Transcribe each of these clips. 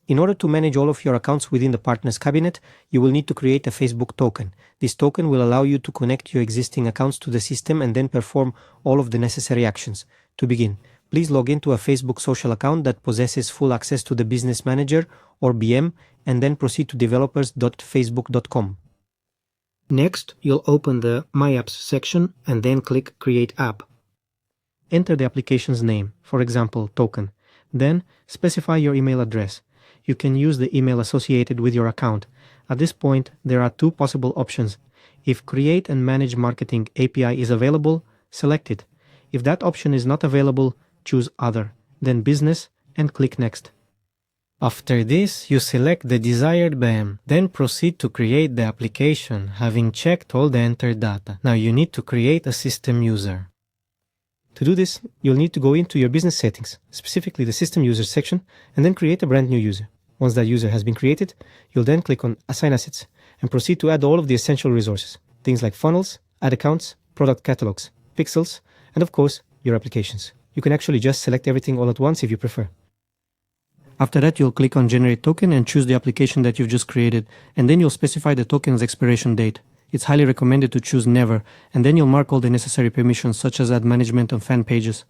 In order to manage all of your accounts within the Partners Cabinet, you will need to create a Facebook token. This token will allow you to connect your existing accounts to the system and then perform all of the necessary actions. To begin, please log into a Facebook social account that possesses full access to the Business Manager or BM, and then proceed to developers.facebook.com. Next, you'll open the My Apps section and then click Create App. Enter the application's name, for example, token. Then, specify your email address. You can use the email associated with your account. At this point, there are two possible options. If Create and Manage Marketing API is available, select it. If that option is not available, choose Other, then Business, and click Next. After this, you select the desired BAM, then proceed to create the application, having checked all the entered data. Now you need to create a system user. To do this, you'll need to go into your business settings, specifically the System Users section, and then create a brand new user. Once that user has been created, you'll then click on Assign Assets and proceed to add all of the essential resources, things like funnels, ad accounts, product catalogs, pixels, and of course, your applications. You can actually just select everything all at once if you prefer. After that, you'll click on Generate Token and choose the application that you've just created, and then you'll specify the token's expiration date. It's highly recommended to choose Never, and then you'll mark all the necessary permissions such as ad management and fan pages.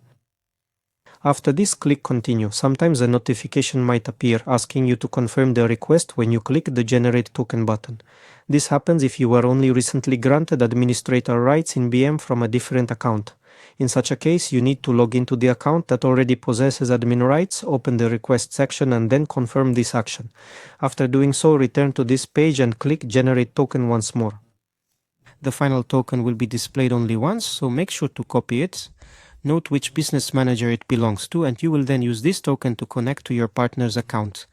After this, click Continue. Sometimes a notification might appear asking you to confirm the request when you click the Generate Token button. This happens if you were only recently granted administrator rights in BM from a different account. In such a case, you need to log into the account that already possesses admin rights, open the request section, and then confirm this action. After doing so, return to this page and click Generate Token once more. The final token will be displayed only once, so make sure to copy it. Note which business manager it belongs to, and you will then use this token to connect to your partner's account.